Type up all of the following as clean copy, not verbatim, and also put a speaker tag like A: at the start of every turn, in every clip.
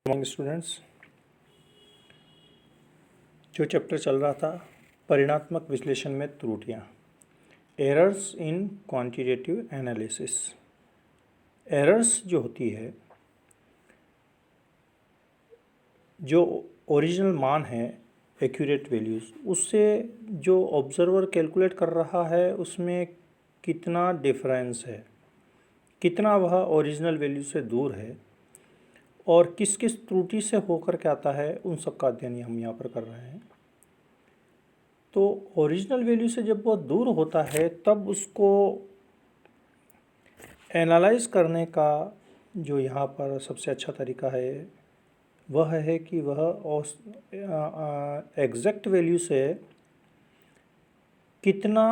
A: Morning students. जो chapter चल रहा था परिणात्मक विश्लेषण में त्रुटियां, errors in quantitative analysis. Errors जो होती है, जो ओरिजिनल मान है एक्यूरेट वैल्यूज़, उससे जो ऑब्जर्वर कैलकुलेट कर रहा है उसमें कितना डिफरेंस है, कितना वह ओरिजिनल वैल्यू से दूर है और किस किस त्रुटि से होकर के आता है, उन सब का अध्ययन हम यहाँ पर कर रहे हैं। तो ओरिजिनल वैल्यू से जब वो दूर होता है तब उसको एनालाइज करने का जो यहाँ पर सबसे अच्छा तरीका है वह है कि वह एग्जैक्ट वैल्यू से कितना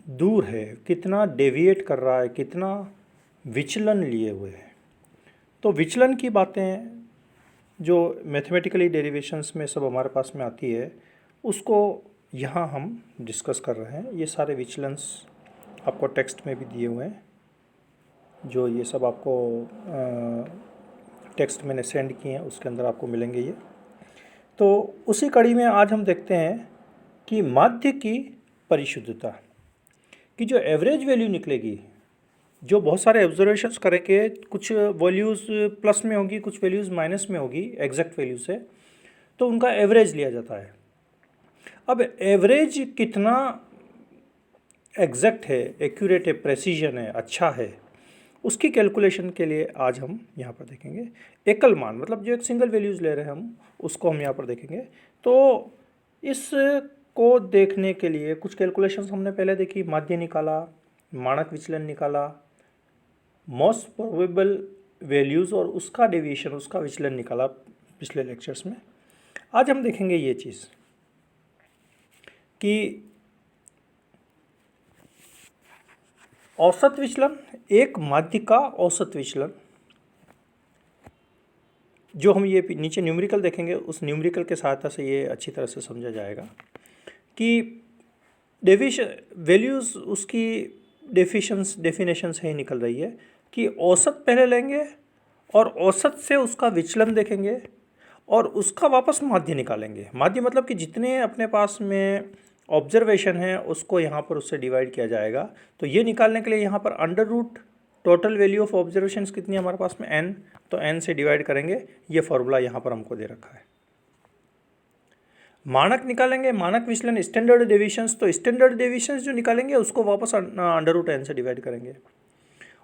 A: दूर है, कितना डेविएट कर रहा है, कितना विचलन लिए हुए है। तो विचलन की बातें जो मैथमेटिकली डेरिवेशंस में सब हमारे पास में आती है उसको यहाँ हम डिस्कस कर रहे हैं। ये सारे विचलन्स आपको टेक्स्ट में भी दिए हुए हैं, जो ये सब आपको टेक्स्ट मैंने सेंड किए हैं उसके अंदर आपको मिलेंगे ये। तो उसी कड़ी में आज हम देखते हैं कि माध्य की परिशुद्धता की जो एवरेज वैल्यू निकलेगी, जो बहुत सारे ऑब्जर्वेशंस करेंगे, कुछ वैल्यूज़ प्लस में होगी, कुछ वैल्यूज़ माइनस में होगी एग्जैक्ट वैल्यू से, तो उनका एवरेज लिया जाता है। अब एवरेज कितना एग्जैक्ट है, एक्यूरेट है, प्रेसिजन है, अच्छा है, उसकी कैलकुलेशन के लिए आज हम यहाँ पर देखेंगे। एकल मान मतलब जो एक सिंगल वैल्यूज़ ले रहे हैं हम, उसको हम यहाँ पर देखेंगे। तो इसको देखने के लिए कुछ कैलकुलेशंस हमने पहले देखी, माध्य निकाला, मानक विचलन निकाला, मोस्ट प्रोबेबल वैल्यूज़ और उसका डेविएशन, उसका विचलन निकाला पिछले लेक्चर्स में। आज हम देखेंगे ये चीज़ कि औसत विचलन, एक माध्य का औसत विचलन, जो हम ये नीचे न्यूमेरिकल देखेंगे, उस न्यूमेरिकल के सहायता से ये अच्छी तरह से समझा जाएगा कि डेविएशन वैल्यूज़ उसकी डेफिनेशन से ही निकल रही है कि औसत पहले लेंगे और औसत से उसका विचलन देखेंगे और उसका वापस माध्य निकालेंगे। माध्य मतलब कि जितने अपने पास में ऑब्जर्वेशन है उसको यहाँ पर उससे डिवाइड किया जाएगा। तो ये निकालने के लिए यहाँ पर under root total value of observations कितनी है हमारे पास में, n, तो n से डिवाइड करेंगे। ये फॉर्मूला यहाँ पर हमको दे रखा है। मानक निकालेंगे, मानक विचलन, स्टैंडर्ड डेविएशंस, तो स्टैंडर्ड डेविएशंस जो निकालेंगे उसको वापस अंडर रूट n से डिवाइड करेंगे।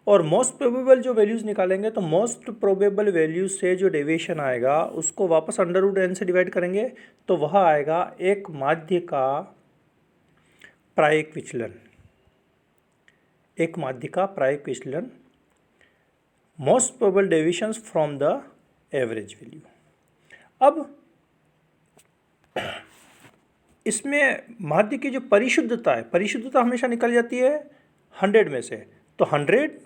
A: और मोस्ट प्रोबेबल जो वैल्यूज़ निकालेंगे तो मोस्ट प्रोबेबल वैल्यूज से जो डेविएशन आएगा उसको वापस अंडर रूट n से डिवाइड करेंगे, तो वह आएगा एक माध्य का प्रायिक विचलन, एक माध्य का प्रायिक विचलन, most probable deviations from the average value. अब इसमें माध्य की जो परिशुद्धता है, परिशुद्धता हमेशा निकल जाती है 100 में से, तो 100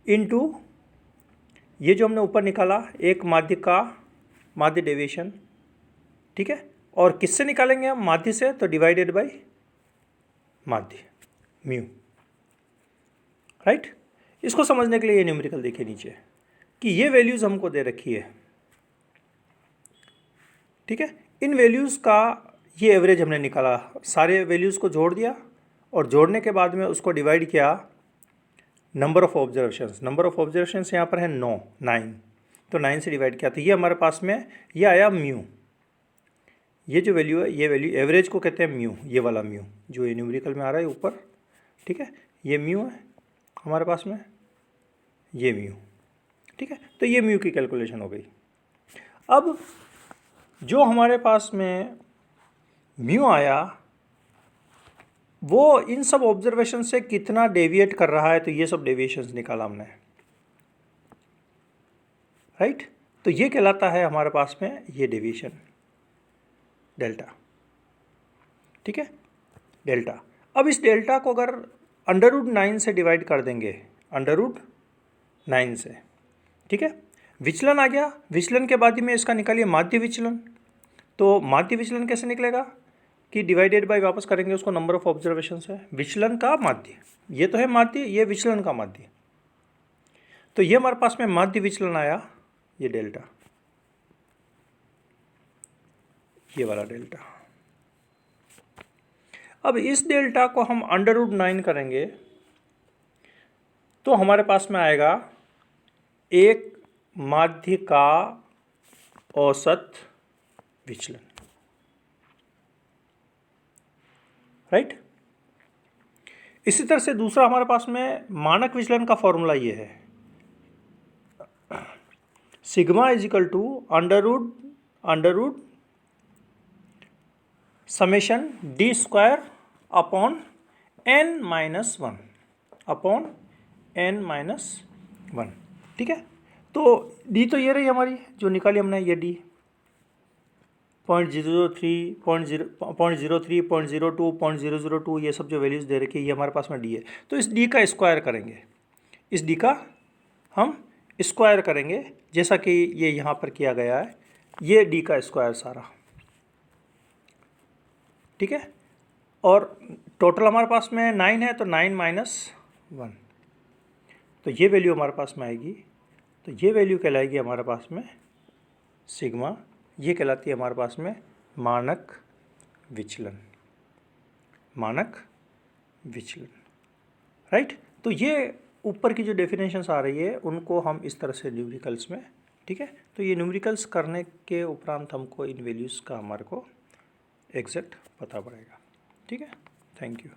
A: इंटू ये जो हमने ऊपर निकाला एक माध्य का माध्य डेविएशन, ठीक है, और किससे निकालेंगे हम, माध्य से, तो डिवाइडेड बाय माध्य म्यू, राइट। इसको समझने के लिए ये न्यूमेरिकल देखिए नीचे कि ये वैल्यूज़ हमको दे रखी है, ठीक है। इन वैल्यूज़ का ये एवरेज हमने निकाला, सारे वैल्यूज़ को जोड़ दिया और जोड़ने के बाद में उसको डिवाइड किया number of observations. Number of observations यहाँ पर है 9, तो 9 से डिवाइड किया, तो ये हमारे पास में ये आया म्यू। ये जो वैल्यू है, ये वैल्यू एवरेज को कहते हैं म्यू, ये वाला म्यू जो ये न्यूमेरिकल में आ रहा है ऊपर, ठीक है, ये म्यू है हमारे पास में, ये म्यू, ठीक है। तो ये म्यू की कैलकुलेशन हो गई। अब जो हमारे पास में म्यू आया वो इन सब ऑब्जर्वेशन से कितना डेविएट कर रहा है, तो ये सब डेविएशंस निकाला हमने, राइट। तो ये कहलाता है हमारे पास में ये डेविएशन डेल्टा, ठीक है, डेल्टा। अब इस डेल्टा को अगर अंडर रूट 9 से डिवाइड कर देंगे, अंडर रूट 9 से, ठीक है, विचलन आ गया। विचलन के बाद में इसका निकालिए माध्य विचलन, तो माध्य विचलन कैसे निकलेगा कि डिवाइडेड बाय वापस करेंगे उसको नंबर ऑफ ऑब्जर्वेशन से, विचलन का माध्य, ये तो है माध्य, ये विचलन का माध्य। तो ये हमारे पास में माध्य विचलन आया, ये डेल्टा, ये वाला डेल्टा। अब इस डेल्टा को हम √9 करेंगे तो हमारे पास में आएगा एक माध्य का औसत विचलन, राइट। इसी तरह से दूसरा हमारे पास में मानक विचलन का फॉर्मूला ये है, sigma is equal to under root summation d square upon n-1 upon n-1, ठीक है। तो डी तो ये रही हमारी जो निकाली हमने, ये डी 0.03, 0.03, 0.02, 0.002, ये सब जो वैल्यूज़ दे रखी है ये हमारे पास में डी है। तो इस डी का स्क्वायर करेंगे, इस डी का हम स्क्वायर करेंगे जैसा कि ये यहाँ पर किया गया है, ये डी का स्क्वायर सारा, ठीक है। और टोटल हमारे पास में 9 है तो 9-1, तो ये वैल्यू हमारे पास में आएगी, तो ये वैल्यू कहलाएगी हमारे पास में सिग्मा, ये कहलाती है हमारे पास में मानक विचलन, मानक विचलन, राइट। तो ये ऊपर की जो डेफिनेशंस आ रही है उनको हम इस तरह से न्यूमेरिकल्स में, ठीक है। तो ये न्यूमेरिकल्स करने के उपरांत हमको इन वैल्यूज़ का हमारे को एग्जैक्ट पता पड़ेगा, ठीक है। Thank you.